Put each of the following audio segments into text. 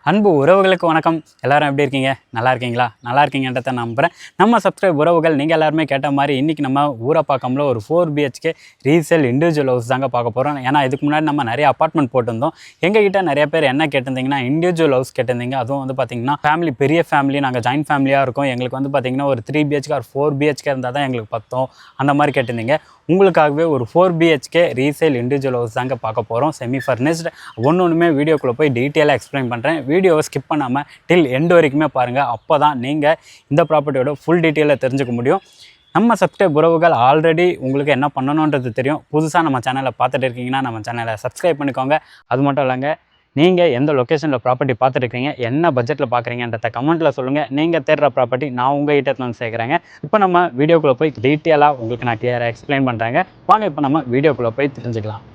அன்பு உறவுகளுக்கு வணக்கம். எல்லாரும் எப்படி இருக்கீங்க? நல்லா இருக்கீங்களா? நல்லா இருக்கீங்கன்றத நம்புகிறேன். நம்ம சப்ஸ்கிரைப் உறவுகள் நீங்கள் எல்லாருமே கேட்ட மாதிரி இன்றைக்கி நம்ம ஊரப்பாக்கம்ல ஒரு 4 BHK ரீசேல் இண்டிவிஜுவல் ஹவுஸ் தாங்க பார்க்க போகிறோம். ஏன்னா இதுக்கு முன்னாடி நம்ம நிறைய அப்பார்ட்மெண்ட் போட்டிருந்தோம். எங்ககிட்ட நிறைய பேர் என்ன கேட்டிருந்தீங்கன்னா இண்டிவிஜுவல் ஹவுஸ் கேட்டிருந்தீங்க. அதுவும் வந்து பார்த்திங்கன்னா ஃபேமிலி, பெரிய ஃபேமிலி, நாங்கள் ஜாயின்ட் ஃபேமிலியாக இருக்கோம், எங்களுக்கு வந்து பார்த்திங்கன்னா ஒரு 3 BHK ஒரு 4 BHK இருந்தால் தான் எங்களுக்கு பத்தோம், அந்த மாதிரி கேட்டிருந்தீங்க. உங்களுக்காகவே ஒரு 4 BHK ரீசேல் இண்டிவிஜுவல் ஹவுஸ் தாங்க பார்க்க போகிறோம். Semi furnished. ஒன்றுமே வீடியோக்குள்ளே போய் டீட்டெயிலாக எக்ஸ்பிளைன் பண்ணுறேன். வீடியோவை ஸ்கிப் பண்ணாமல் டில் எண்டு வரைக்குமே பாருங்கள். அப்போ தான் நீங்கள் இந்த ப்ராப்பர்ட்டியோட ஃபுல் டீட்டெயிலை தெரிஞ்சுக்க முடியும். நம்ம சப்ஸ்கிரைப் உறவுகள் ஆல்ரெடி உங்களுக்கு என்ன பண்ணணுன்றது தெரியும். புதுசாக நம்ம சேனலை பார்த்துட்டு இருக்கீங்கன்னா நம்ம சேனலை சப்ஸ்கிரைப் பண்ணிக்கோங்க. அது மட்டும் இல்லைங்க, நீங்கள் எந்த லொக்கேஷனில் ப்ராப்பர்ட்டி பார்த்துருக்கீங்க, என்ன பட்ஜெட்டில் பார்க்குறீங்கன்றத கமெண்ட்டில் சொல்லுங்கள். நீங்கள் தேடுற ப்ராப்பர்ட்டி நான் உங்கள் கிட்ட வந்து சேர்க்குறேங்க. இப்போ நம்ம வீடியோக்குள்ளே போய் டீட்டெயிலாக உங்களுக்கு நான் கிளியராக எக்ஸ்பிளைன் பண்ணுறேங்க. வாங்க இப்போ நம்ம வீடியோக்குள்ளே போய் தெரிஞ்சுக்கலாம்.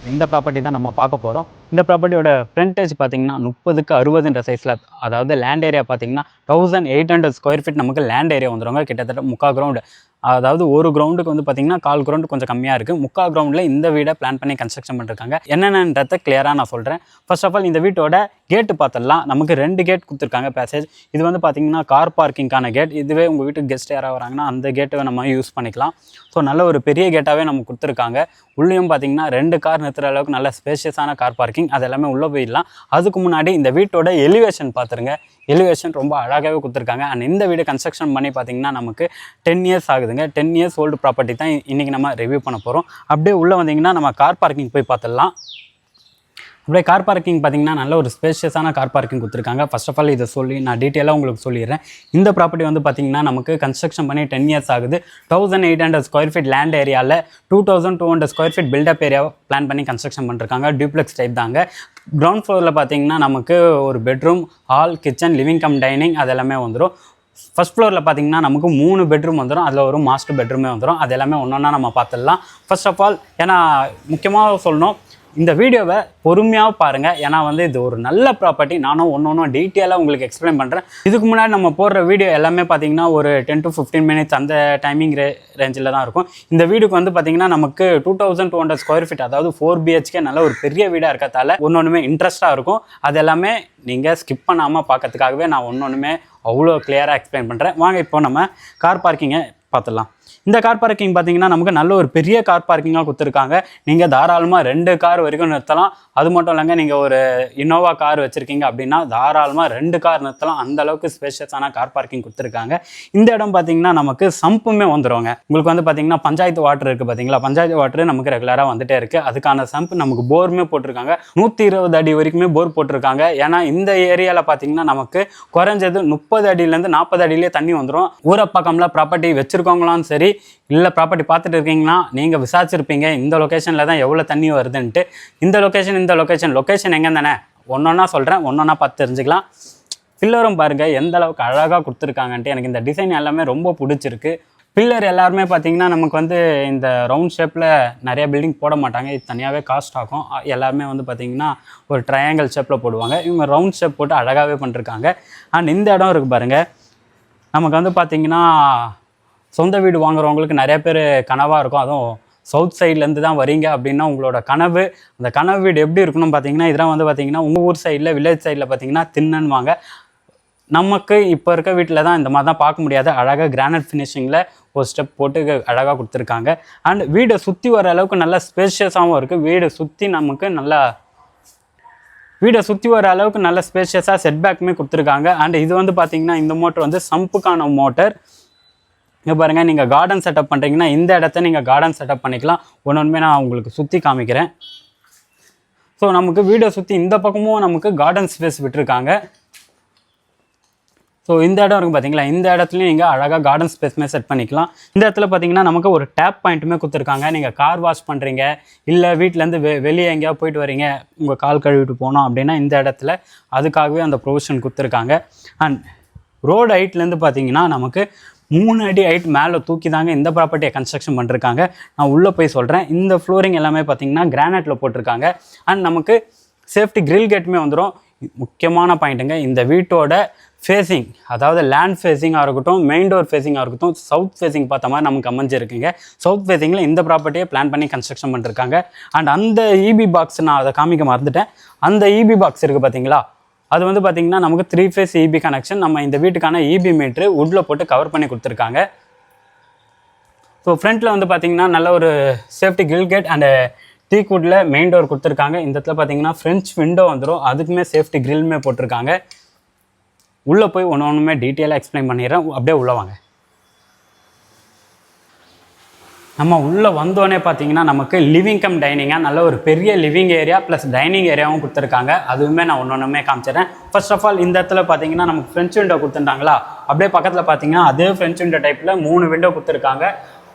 இந்த ப்ராப்பர்ட்டி தான் நம்ம பார்க்க போகிறோம். இந்த ப்ராப்பர்ட்டியோட ஃப்ரண்டேஜ் பார்த்தீங்கன்னா 30க்கு 60 சைஸில், அதாவது லேண்ட் ஏரியா பார்த்தீங்கன்னா 1800 ஸ்கொயர் ஃபீட் நமக்கு லேண்ட் ஏரியா வந்துடுங்க. கிட்டத்தட்ட 3/4 கிரவுண்டு, அதாவது ஒரு கிரவுண்டுக்கு வந்து பார்த்தீங்கன்னா 1/4 கிரவுண்டு கொஞ்சம் கம்மியாக இருக்குது. 3/4 கிரவுண்டில் இந்த வீடை பிளான் பண்ணி கன்ஸ்ட்ரக்ஷன் பண்ணிருக்காங்க. என்னென்னன்றதை கிளியராக நான் சொல்கிறேன். ஃபர்ஸ்ட் ஆஃப் ஆல் இந்த வீட்டோட கேட்டு பார்த்துடலாம். நமக்கு 2 கேட் கொடுத்துருக்காங்க பேசேஜ். இது வந்து பார்த்தீங்கன்னா கார் பார்க்கிங்கான கேட். இதுவே உங்கள் வீட்டுக்கு கெஸ்ட் யாராவது வராங்கன்னா அந்த கேட்டை நம்ம யூஸ் பண்ணிக்கலாம். ஸோ நல்ல ஒரு பெரிய கேட்டாகவே நம்ம கொடுத்துருக்காங்க. உள்ளேயும் பார்த்தீங்கன்னா 2 கார் நிறுத்துற அளவுக்கு நல்ல ஸ்பேஷியஸான கார் பார்க்கிங். அது எல்லாமே உள்ளே போயிடலாம். அதுக்கு முன்னாடி இந்த வீட்டோட எலிவேஷன் பார்த்துருங்க. எலிவேஷன் ரொம்ப அழகாகவே கொடுத்துருக்காங்க. அண்ட் இந்த வீடு கன்ஸ்ட்ரக்ஷன் பண்ணி பார்த்தீங்கன்னா நமக்கு 10 இயர்ஸ் ஆகுதுங்க. 10 இயர்ஸ் ஓல்டு ப்ராப்பர்ட்டி தான் இன்றைக்கி நம்ம ரிவ்யூ பண்ண போகிறோம். அப்படியே உள்ளே வந்தீங்கன்னா நம்ம கார் பார்க்கிங் போய் பார்த்துடலாம். அப்படியே கார் பார்க்கிங் பார்த்தீங்கன்னா நல்ல ஒரு ஸ்பேஷியஸான கார் பார்க்கிங் கொடுத்துருக்காங்க. ஃபர்ஸ்ட் ஆஃப் ஆல் இதை சொல்லி நான் டீட்டெயிலாக உங்களுக்கு சொல்லிடுறேன். இந்த ப்ராப்பர்ட்டி வந்து பார்த்தீங்கன்னா நமக்கு கன்ஸ்ட்ரக்ஷன் பண்ணி 10 இயர்ஸ் ஆகுது. 1800 ஸ்கொயர் ஃபீட் லேண்ட் ஏரியாவில் 2200 ஸ்கொயர் ஃபீட் பில்டப் ஏரியாவை பிளான் பண்ணி கன்ஸ்ட்ரக்ஷன் பண்ணிருக்காங்க. டியூப்ளெக்ஸ் டைப் தாங்க. கிரவுண்ட் ஃப்ளோரில் பார்த்தீங்கன்னா நமக்கு ஒரு bedroom, hall, kitchen, living come dining அது எல்லாமே வந்துடும். ஃபர்ஸ்ட் ஃப்ளோரில் பார்த்தீங்கன்னா நமக்கு 3 பெட்ரூம் வந்துடும். அதில் ஒரு மாஸ்டர் பெட்ரூமே வந்துடும். அது எல்லாமே ஒன்றா நம்ம பார்த்துடலாம். ஃபர்ஸ்ட் ஆஃப் ஆல் ஏன்னா முக்கியமாக சொல்லணும், இந்த வீடியோவை பொறுமையாக பாருங்கள். ஏன்னா வந்து இது ஒரு நல்ல ப்ராப்பர்ட்டி. நானும் ஒன்று டீட்டெயிலாக உங்களுக்கு எக்ஸ்பிளைன் பண்ணுறேன். இதுக்கு முன்னாடி நம்ம போடுற வீடியோ எல்லாமே பார்த்தீங்கன்னா ஒரு 10 to 15 மினிட்ஸ் அந்த டைமிங் ரேஞ்சில் தான் இருக்கும். இந்த வீடுக்கு வந்து பார்த்தீங்கன்னா நமக்கு 2200 ஸ்கொயர் ஃபீட், அதாவது 4 BHK நல்ல ஒரு பெரிய வீடாக இருக்கிறதால ஒன்றுமே இன்ட்ரெஸ்ட்டாக இருக்கும். அது எல்லாமே நீங்கள் ஸ்கிப் பண்ணாமல் பார்க்கறதுக்காகவே நான் ஒன்றுமே அவ்வளோ கிளியராக எக்ஸ்பிளைன் பண்ணுறேன். வாங்க இப்போ நம்ம கார் பார்க்கிங்கை பார்த்துடலாம். இந்த கார் பார்க்கிங் பார்த்தீங்கன்னா நமக்கு நல்ல ஒரு பெரிய கார் பார்க்கிங்காக கொடுத்துருக்காங்க. நீங்கள் தாராளமாக 2 கார் வரைக்கும் நிறுத்தலாம். அது மட்டும் இல்லைங்க, நீங்கள் ஒரு இனோவா கார் வச்சுருக்கீங்க அப்படின்னா தாராளமாக 2 கார் நிறுத்தலாம். அந்த அளவுக்கு ஸ்பேஷியஸான கார் பார்க்கிங் கொடுத்துருக்காங்க. இந்த இடம் பார்த்தீங்கன்னா நமக்கு சம்புமே வந்துடுவாங்க. உங்களுக்கு வந்து பார்த்தீங்கன்னா பஞ்சாயத்து வாட்டர் இருக்குது பார்த்தீங்களா, பஞ்சாயத்து வாட்டர் நமக்கு ரெகுலராக வந்துட்டே இருக்குது. அதுக்கான சம்ப் நமக்கு போருமே போட்டிருக்காங்க. 120 அடி வரைக்குமே போர் போட்டிருக்காங்க. ஏன்னா இந்த ஏரியாவில் பார்த்தீங்கன்னா நமக்கு குறைஞ்சது 30 அடியிலேருந்து 40 அடியிலே தண்ணி வந்துடும். ஊரப்பாக்கம்ல ப்ராப்பர்ட்டி வச்சுருக்கவங்களாம் சரி, இல்லை ப்ராப்பர்ட்டி பார்த்துட்டு இருக்கீங்கன்னா நீங்கள் விசாரிச்சிருப்பீங்க இந்த லொக்கேஷனில் தான் எவ்வளோ தண்ணி வருதுன்ட்டு. இந்த லொக்கேஷன் எங்கே தானே ஒன்றா சொல்கிறேன், ஒன்றா பார்த்து தெரிஞ்சுக்கலாம். பில்லரும் பாருங்கள் எந்த அளவுக்கு அழகாக கொடுத்துருக்காங்கன்ட்டு. எனக்கு இந்த டிசைன் எல்லாமே ரொம்ப பிடிச்சிருக்கு. பில்லர் எல்லாருமே பார்த்தீங்கன்னா நமக்கு வந்து இந்த ரவுண்ட் ஷேப்பில் நிறைய பில்டிங் போட மாட்டாங்க. இது தனியாகவே காஸ்ட் ஆகும். எல்லாருமே வந்து பார்த்திங்கன்னா ஒரு ட்ரையாங்கிள் ஷேப்பில் போடுவாங்க. இவங்க ரவுண்ட் ஷேப் போட்டு அழகாகவே பண்ணிருக்காங்க. அண்ட் இந்த இடம் இருக்குது பாருங்கள், நமக்கு வந்து பார்த்திங்கன்னா சொந்த வீடு வாங்குறவங்களுக்கு நிறைய பேர் கனவாக இருக்கும். அதுவும் சவுத் சைட்லேருந்து தான் வரீங்க அப்படின்னா உங்களோட கனவு, அந்த கனவு வீடு எப்படி இருக்கணும்னு பார்த்தீங்கன்னா இதெல்லாம் வந்து பார்த்திங்கன்னா உங்கள் ஊர் சைடில், வில்லேஜ் சைடில் பார்த்திங்கன்னா தின்னன்வாங்க. நமக்கு இப்போ இருக்க வீட்டில் தான் இந்த மாதிரி தான் பார்க்க முடியாது. அழகாக கிரானைட் ஃபினிஷிங்கில் ஒரு ஸ்டெப் போட்டு அழகாக கொடுத்துருக்காங்க. அண்ட் வீடை சுற்றி வர அளவுக்கு நல்லா ஸ்பேஷியஸாகவும் இருக்குது. வீடை சுற்றி வர அளவுக்கு நல்ல ஸ்பேஷியஸாக செட்பேக்குமே கொடுத்துருக்காங்க. அண்ட் இது வந்து பார்த்திங்கன்னா இந்த மோட்டர் வந்து சம்புக்கான மோட்டர். இங்கே பாருங்கள், நீங்கள் கார்டன் செட்டப் பண்ணுறீங்கன்னா இந்த இடத்த நீங்கள் கார்டன் செட்டப் பண்ணிக்கலாம். ஒன்றுமே நான் உங்களுக்கு சுற்றி காமிக்கிறேன். ஸோ நமக்கு வீடை சுற்றி இந்த பக்கமும் நமக்கு கார்டன் ஸ்பேஸ் விட்டுருக்காங்க. ஸோ இந்த இடம் இருக்குது பார்த்தீங்களா, இந்த இடத்துலையும் நீங்கள் அழகாக கார்டன் ஸ்பேஸ்மே செட் பண்ணிக்கலாம். இந்த இடத்துல பார்த்தீங்கன்னா நமக்கு ஒரு டேப் பாயிண்ட்டுமே கொடுத்துருக்காங்க. நீங்கள் கார் வாஷ் பண்ணுறீங்க, இல்லை வீட்டிலேருந்து வெளியே எங்கேயா போயிட்டு வரீங்க, உங்கள் கால் கழுவிட்டு போனோம் அப்படின்னா இந்த இடத்துல அதுக்காகவே அந்த ப்ரொவிஷன் கொடுத்துருக்காங்க. அண்ட் ரோடு ஹைட்லேருந்து பார்த்தீங்கன்னா நமக்கு 3 அடி ஹைட் மேலே தூக்கி தாங்க இந்த ப்ராப்பர்ட்டியை கன்ஸ்ட்ரக்ஷன் பண்ணிருக்காங்க. நான் உள்ளே போய் சொல்கிறேன். இந்த ஃப்ளோரிங் எல்லாமே பார்த்தீங்கன்னா கிரானைட்டில் போட்டிருக்காங்க. அண்ட் நமக்கு சேஃப்டி கிரில் கேட்டுமே வந்துடும். முக்கியமான பாயிண்ட்டுங்க, இந்த வீட்டோட ஃபேஸிங், அதாவது லேண்ட் ஃபேஸிங்காக இருக்கட்டும், மெயின் டோர் ஃபேஸிங்காக இருக்கட்டும், சவுத் ஃபேஸிங் பார்த்த மாதிரி நமக்கு அமைஞ்சிருக்குங்க. சவுத் ஃபேஸிங்கில் இந்த ப்ராப்பர்ட்டியை பிளான் பண்ணி கன்ஸ்ட்ரக்ஷன் பண்ணிருக்காங்க. அண்ட் அந்த இபி பாக்ஸ் நான் அதை காமிக்க மறந்துட்டேன். அந்த இபி பாக்ஸ் இருக்குது பார்த்தீங்களா, அது வந்து பார்த்திங்கன்னா நமக்கு 3 ஃபேஸ் இபி கனெக்ஷன். நம்ம இந்த வீட்டுக்கான இபி மீட்ரு உட்டில் போட்டு கவர் பண்ணி கொடுத்துருக்காங்க. ஸோ ஃப்ரண்ட்டில் வந்து பார்த்திங்கன்னா நல்ல ஒரு சேஃப்டி கிரில் கேட் அண்டு டீக்வுட்டில் மெயின் டோர் கொடுத்துருக்காங்க. இந்த இடத்துல பார்த்தீங்கன்னா ஃப்ரெஞ்ச் விண்டோ வந்துடும், அதுக்குமே சேஃப்டி கிரில்மே போட்டிருக்காங்க. உள்ளே போய் ஒன்றுமே டீட்டெயிலாக எக்ஸ்பிளைன் பண்ணிடுறேன், அப்படியே உள்ளே வாங்க. நம்ம உள்ளே வந்தோடனே பார்த்தீங்கன்னா நமக்கு லிவிங் கம் டைனிங்காக நல்ல ஒரு பெரிய லிவிங் ஏரியா ப்ளஸ் டைனிங் ஏரியாவும் கொடுத்துருக்காங்க. அதுவுமே நான் ஒன்றுமே காமிச்சிடுறேன். ஃபர்ஸ்ட் ஆஃப் ஆல் இந்த இடத்துல பார்த்தீங்கன்னா நமக்கு ஃப்ரெஞ்ச் விண்டோ கொடுத்துருந்தாங்களா, அப்படியே பக்கத்தில் பார்த்தீங்கன்னா அதே ஃப்ரெஞ்ச் விண்டோ டைப்பில் 3 விண்டோ கொடுத்துருக்காங்க.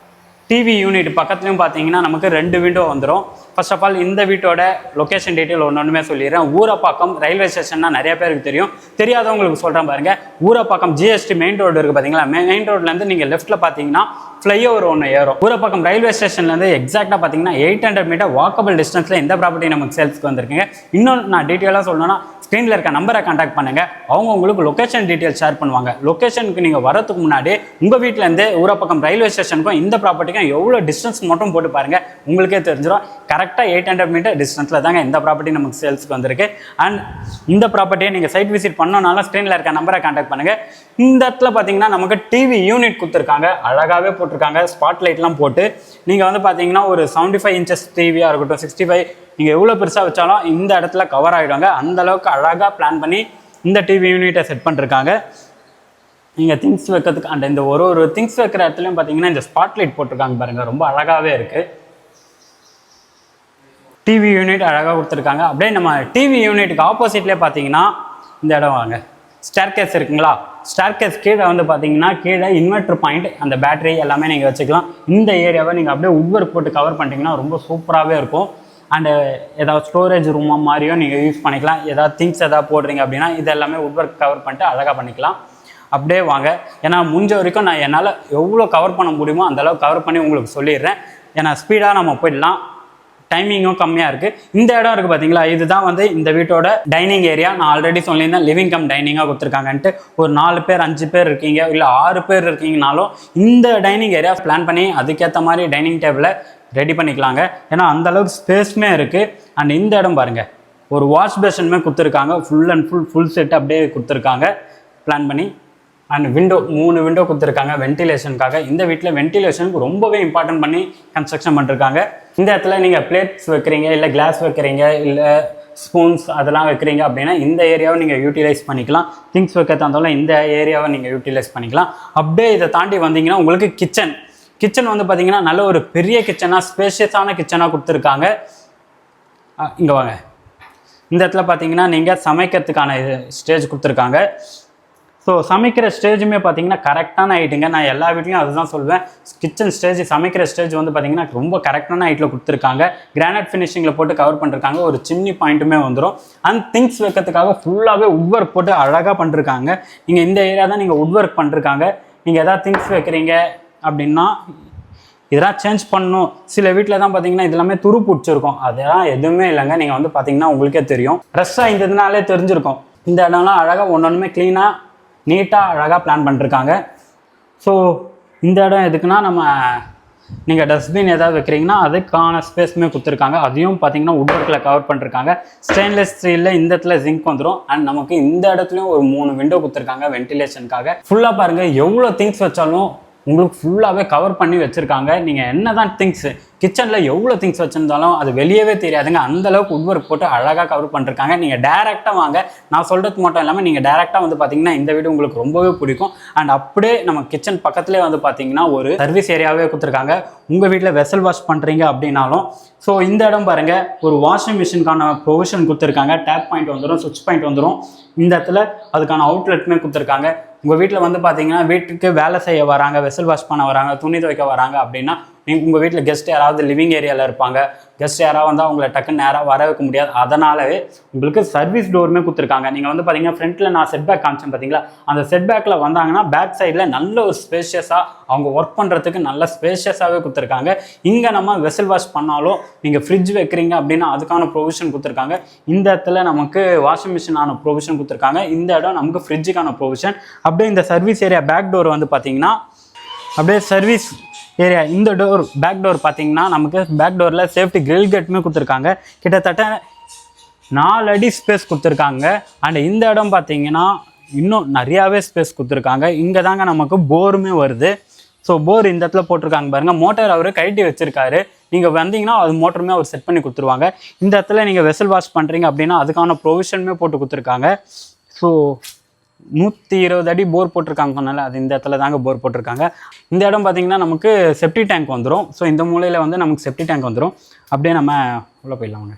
டிவி யூனிட் பக்கத்துலையும் பார்த்தீங்கன்னா நமக்கு 2 விண்டோ வந்துடும். ஃபர்ஸ்ட் ஆஃப் ஆல் இந்த வீட்டோட லொக்கேஷன் டீட்டெயில் ஒன்றுமே சொல்லிடுறேன். ஊரப்பாக்கம் ரயில்வே ஸ்டேஷன்னா நிறைய பேருக்கு தெரியும், தெரியாதவங்களுக்கு சொல்கிறேன் பாருங்கள். ஊரப்பாக்கம் ஜிஎஸ்டி மெயின் ரோடு இருக்குது பார்த்தீங்களா, மெயின் ரோட்லேருந்து நீங்கள் லெஃப்ட்டில் பார்த்தீங்கன்னா ஃப்ளைஓவர் ஒன்று ஏறும். ஊரப்பாக்கம் ரயில்வே ஸ்டேஷன்லேருந்து எக்ஸாக்டாக பார்த்தீங்கன்னா 800 மீட்டர் வாக்கபிள் டிஸ்டன்ஸில் இந்த ப்ராப்பர்ட்டி நமக்கு சேல்ஸ்க்கு வந்திருக்குங்க. இன்னும் நான் டீட்டெயிலாக சொல்லணும்னா ஸ்க்ரீனில் இருக்க நம்பரை கான்டாக்ட் பண்ணுங்கள், அவங்க உங்களுக்கு லொக்கேஷன் டீட்டெயில் ஷேர் பண்ணுவாங்க. லொக்கேஷனுக்கு நீங்கள் வரதுக்கு முன்னாடி உங்கள் வீட்டிலேருந்து ஊரப்பாக்கம் ரயில்வே ஸ்டேஷனுக்கும் இந்த ப்ராப்பர்ட்டிக்கும் எவ்வளோ டிஸ்டன்ஸ் மட்டும் போட்டு பாருங்கள், உங்களுக்கே தெரிஞ்சிடும். கரெக்டாக 800 மீட்டர் டிஸ்டன்ஸில் தாங்க இந்த ப்ராப்பர்ட்டி நமக்கு சேல்ஸுக்கு வந்திருக்கு. அண்ட் இந்த ப்ராப்பர்ட்டியை நீங்கள் சைட் விசிட் பண்ணனால ஸ்க்ரீனில் இருக்க நம்பரை கான்டாக்ட் பண்ணுங்கள். இந்த இடத்துல பார்த்தீங்கன்னா நமக்கு டிவி யூனிட் கொடுத்துருக்காங்க, அழகாகவே போட்டிருக்காங்க, ஸ்பாட் லைட்லாம் போட்டு. நீங்கள் வந்து பார்த்தீங்கன்னா ஒரு 75 இன்ச்சஸ் டிவியாக இருக்கட்டும், 65, நீங்கள் எவ்வளோ பெருசாக வச்சாலும் இந்த இடத்துல கவர் ஆகிடுவாங்க. அந்தளவுக்கு அழகாக பிளான் பண்ணி இந்த டிவி யூனிட்டை செட் பண்ணிருக்காங்க. நீங்கள் திங்ஸ் வைக்கிறதுக்கு அண்ட் இந்த ஒரு திங்ஸ் வைக்கிற இடத்துலையும் பார்த்தீங்கன்னா இந்த ஸ்பாட் லைட் போட்டிருக்காங்க பாருங்கள், ரொம்ப அழகாகவே இருக்குது. டிவி யூனிட் அழகாக கொடுத்துருக்காங்க. அப்படியே நம்ம டிவி யூனிட்டுக்கு ஆப்போசிட்லேயே பார்த்தீங்கன்னா இந்த இடம் வாங்க, ஸ்டேர்கேஸ் இருக்குங்களா, ஸ்டேர்கேஸ் கீழே வந்து பார்த்தீங்கன்னா கீழே இன்வெர்டர் பாயிண்ட், அந்த பேட்டரி எல்லாமே நீங்கள் வச்சுக்கலாம். இந்த ஏரியாவை நீங்கள் அப்படியே உட்வொர்க் போட்டு கவர் பண்ணிட்டீங்கன்னா ரொம்ப சூப்பராகவே இருக்கும். அண்டு ஏதாவது ஸ்டோரேஜ் ரூமாக மாதிரியும் நீங்கள் யூஸ் பண்ணிக்கலாம். ஏதாவது திங்ஸ் எதாவது போடுறீங்க அப்படின்னா இது எல்லாமே உட்வொர்க் கவர் பண்ணிட்டு அழகாக பண்ணிக்கலாம். அப்படியே வாங்க, ஏன்னா முடிஞ்ச வரைக்கும் நான் என்னால் எவ்வளோ கவர் பண்ண முடியுமோ அந்தளவுக்கு கவர் பண்ணி உங்களுக்கு சொல்லிடுறேன். ஏன்னா ஸ்பீடாக நம்ம போயிடலாம், டைமிங்கும் கம்மியாக இருக்குது. இந்த இடம் இருக்குது பார்த்தீங்களா, இதுதான் வந்து இந்த வீட்டோட டைனிங் ஏரியா. நான் ஆல்ரெடி சொல்லியிருந்தேன் லிவிங் கம் டைனிங்காக கொடுத்துருக்காங்கன்ட்டு. ஒரு 4 பேர் 5 பேர் இருக்கீங்க, இல்லை 6 பேர் இருக்கீங்கனாலும் இந்த டைனிங் ஏரியா பிளான் பண்ணி அதுக்கேற்ற மாதிரி டைனிங் டேபிளை ரெடி பண்ணிக்கலாங்க. ஏன்னா அந்தளவுக்கு ஸ்பேஸுமே இருக்குது. அண்ட் இந்த இடம் பாருங்கள், ஒரு வாஷ் பேஷனுமே கொடுத்துருக்காங்க, ஃபுல் அண்ட் ஃபுல் செட் அப்படியே கொடுத்துருக்காங்க பிளான் பண்ணி. அண்ட் விண்டோ 3 விண்டோ கொடுத்துருக்காங்க வென்டிலேஷனுக்காக. இந்த வீட்டில் வென்டிலேஷனுக்கு ரொம்பவே இம்பார்ட்டன்ட் பண்ணி கன்ஸ்ட்ரக்ஷன் பண்ணிருக்காங்க. இந்த இடத்துல நீங்கள் பிளேட்ஸ் வைக்கிறீங்க, இல்லை கிளாஸ் வைக்கிறீங்க, இல்லை ஸ்பூன்ஸ் அதெல்லாம் வைக்கிறீங்க அப்படின்னா இந்த ஏரியாவை நீங்கள் யூட்டிலைஸ் பண்ணிக்கலாம். திங்ஸ் வைக்க தந்தாலும் இந்த ஏரியாவை நீங்கள் யூட்டிலைஸ் பண்ணிக்கலாம். அப்படியே இதை தாண்டி வந்தீங்கன்னா உங்களுக்கு கிச்சன் வந்து பார்த்தீங்கன்னா நல்ல ஒரு பெரிய கிச்சனாக, ஸ்பேஷியஸான கிச்சனாக கொடுத்துருக்காங்க. இங்கே வாங்க, இந்த இடத்துல பார்த்தீங்கன்னா நீங்கள் சமைக்கிறதுக்கான ஸ்டேஜ் கொடுத்துருக்காங்க. ஸோ சமைக்கிற ஸ்டேஜுமே பார்த்தீங்கன்னா கரெக்டான ஹைட்டுங்க. நான் எல்லா வீட்லையும் அதுதான் சொல்வேன், கிச்சன் ஸ்டேஜ் சமைக்கிற ஸ்டேஜ் வந்து பார்த்தீங்கன்னா ரொம்ப கரெக்டான ஹைட்டில் கொடுத்துருக்காங்க. கிரானைட் ஃபினிஷிங்கில் போட்டு கவர் பண்ணிருக்காங்க, ஒரு சின்ன பாயிண்ட்டுமே வந்துடும். அண்ட் திங்ஸ் வைக்கிறதுக்காக ஃபுல்லாகவே உட்வொர்க் போட்டு அழகாக பண்ணிருக்காங்க. நீங்கள் இந்த ஏரியா தான் நீங்கள் உட்வொர்க் பண்ணிருக்காங்க. நீங்கள் எதாவது திங்ஸ் வைக்கிறீங்க அப்படின்னா இதெல்லாம் சேஞ்ச் பண்ணணும். சில வீட்டில் தான் பார்த்தீங்கன்னா இதெல்லாமே துரு பிடிச்சிருக்கும், அதெல்லாம் எதுவுமே இல்லைங்க. நீங்கள் வந்து பார்த்தீங்கன்னா உங்களுக்கே தெரியும், ரெஸ்ட்டாக இருந்ததுனாலே தெரிஞ்சிருக்கும். இந்த இடம்லாம் அழகாக ஒன்றுமே க்ளீனாக நீட்டாக அழகாக பிளான் பண்ணிருக்காங்க. ஸோ இந்த இடம் எதுக்குன்னா நம்ம நீங்கள் டஸ்ட்பின் ஏதாவது வைக்கிறீங்கன்னா அதுக்கான ஸ்பேஸுமே கொடுத்துருக்காங்க. அதையும் பார்த்தீங்கன்னா உட்வொர்க்கில் கவர் பண்ணிருக்காங்க. ஸ்டெயின்லெஸ் ஸ்டீலில் இந்த இடத்துல ஜிங்க் வந்துடும். அண்ட் நமக்கு இந்த இடத்துலையும் ஒரு 3 விண்டோ கொடுத்துருக்காங்க வென்டிலேஷனுக்காக. ஃபுல்லாக பாருங்கள், எவ்வளோ திங்ஸ் வச்சாலும் உங்களுக்கு ஃபுல்லாகவே கவர் பண்ணி வச்சுருக்காங்க. நீங்கள் என்ன தான் திங்ஸ் கிச்சனில் எவ்வளோ திங்ஸ் வச்சுருந்தாலும் அது வெளியவே தெரியாதுங்க. அந்தளவுக்கு உட் ஒர்க் போட்டு அழகாக கவர் பண்ணிருக்காங்க. நீங்கள் டேரெக்டாக வாங்க, நான் சொல்கிறது மட்டும் இல்லாமல் நீங்கள் டேரெக்டாக வந்து பார்த்தீங்கன்னா இந்த வீடு உங்களுக்கு ரொம்பவே பிடிக்கும். அண்ட் அப்படியே நம்ம கிச்சன் பக்கத்துலேயே வந்து பார்த்தீங்கன்னா ஒரு சர்வீஸ் ஏரியாவே கொடுத்துருக்காங்க. உங்கள் வீட்டில் வெசல் வாஷ் பண்ணுறீங்க அப்படின்னாலும் ஸோ இந்த இடம் பாருங்கள், ஒரு வாஷிங் மிஷினுக்கான ப்ரொவிஷன் கொடுத்துருக்காங்க. டேப் பாயிண்ட் வந்துடும், சுவிட்ச் பாயிண்ட் வந்துடும். இந்த இடத்துல அதுக்கான அவுட்லெட்டுமே கொடுத்துருக்காங்க. உங்கள் வீட்டில் வந்து பார்த்தீங்கன்னா வீட்டுக்கு வேலை செய்ய வராங்க, வெசல் வாஷ் பண்ண வராங்க, துணி துவைக்க வராங்க அப்படின்னா நீங்கள் உங்கள் வீட்டில் கெஸ்ட் யாராவது லிவிங் ஏரியாவில் இருப்பாங்க, கெஸ்ட் யாராவது வந்தால் அவங்கள டக்குன்னு நேராக வர வைக்க முடியாது. அதனாலவே உங்களுக்கு சர்வீஸ் டோருமே கொடுத்துருக்காங்க. நீங்கள் வந்து பார்த்தீங்கன்னா ஃப்ரண்ட்டில் நான் செட் பேக் காமிச்சேன் பார்த்தீங்களா, அந்த செட் பேக்கில் வந்தாங்கன்னா பேக் சைடில் நல்ல ஒரு ஸ்பேஷியஸாக அவங்க ஒர்க் பண்ணுறதுக்கு நல்ல ஸ்பேஷியஸாகவே கொடுத்துருக்காங்க. இங்கே நம்ம வெசல் வாஷ் பண்ணாலும் நீங்கள் ஃப்ரிட்ஜ் வைக்கிறீங்க அப்படின்னா அதுக்கான ப்ரொவிஷன் கொடுத்துருக்காங்க. இந்த இடத்துல நமக்கு வாஷிங் மிஷினான ப்ரொவிஷன் கொடுத்துருக்காங்க. இந்த இடம் நமக்கு ஃப்ரிட்ஜுக்கான ப்ரொவிஷன். அப்படியே இந்த சர்வீஸ் ஏரியா பேக் டோர் வந்து பார்த்தீங்கன்னா அப்படியே சர்வீஸ் ஏரியா இந்த டோர் பேக் டோர் பார்த்தீங்கன்னா நமக்கு பேக் டோரில் சேஃப்டி கிரில் கேட்டுமே கொடுத்துருக்காங்க. கிட்டத்தட்ட 4 அடி ஸ்பேஸ் கொடுத்துருக்காங்க. அண்ட் இந்த இடம் பார்த்தீங்கன்னா இன்னும் நிறையாவே ஸ்பேஸ் கொடுத்துருக்காங்க. இங்கே தாங்க நமக்கு போருமே வருது. ஸோ போர் இந்த இடத்துல போட்டிருக்காங்க பாருங்கள். மோட்டர் அவர் கழட்டி வச்சுருக்காரு. நீங்கள் வந்தீங்கன்னா அது மோட்டருமே அவர் செட் பண்ணி கொடுத்துருவாங்க. இந்த இடத்துல நீங்கள் வெசல் வாஷ் பண்ணுறீங்க அப்படின்னா அதுக்கான ப்ரொவிஷனுமே போட்டு கொடுத்துருக்காங்க. ஸோ 120 அடி போர் போட்டிருக்காங்க சொன்னால அது இந்த இடத்துல தாங்க போர் போட்டிருக்காங்க. இந்த இடம் பார்த்தீங்கன்னா நமக்கு செப்டி டேங்க் வந்துடும். ஸோ இந்த மூலையில் வந்து நமக்கு செப்டி டேங்க் வந்துடும். அப்படியே நம்ம உள்ளே போயிடலாங்க.